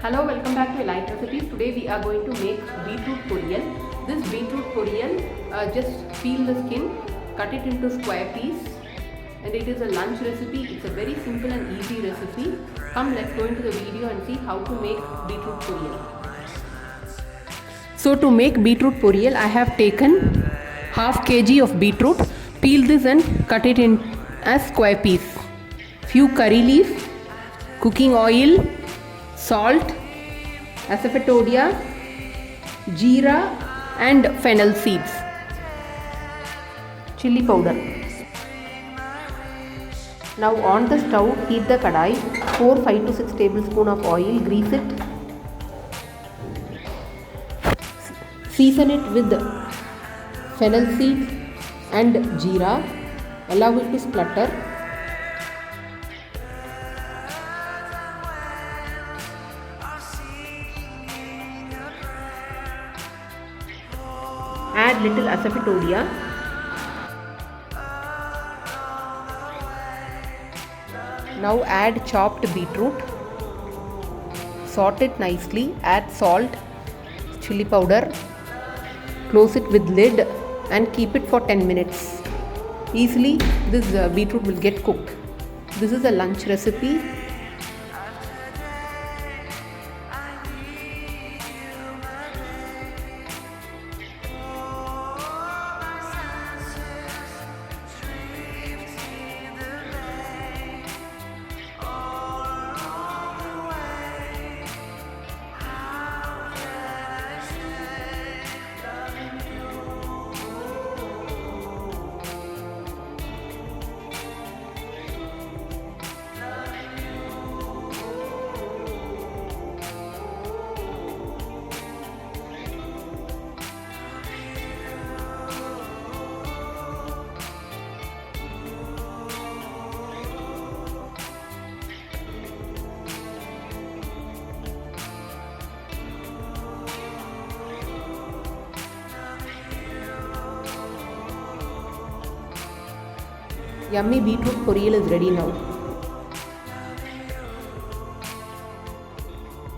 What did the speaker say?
Hello, welcome back to Light Recipes. Today we are going to make beetroot porial. This beetroot porial, just peel the skin, cut it into square piece, and it is a lunch recipe. It's a very simple and easy recipe. Come, let's go into the video and see how to make beetroot porial. So to make beetroot porial, I have taken half kg of beetroot. Peel this and cut it in as square piece. Few curry leaves, cooking oil, salt, asafoetida, jeera and fennel seeds, chili powder. Now on the stove, heat the kadai, pour 5 to 6 tablespoons of oil, grease it, season it with fennel seeds and jeera, allow it to splutter. Add little asafoetida. Now add chopped beetroot. Sort it nicely. Add salt, chili powder. Close it with lid and keep it for 10 minutes. Easily this beetroot will get cooked. This is a lunch recipe. Yummy beetroot porial is ready now.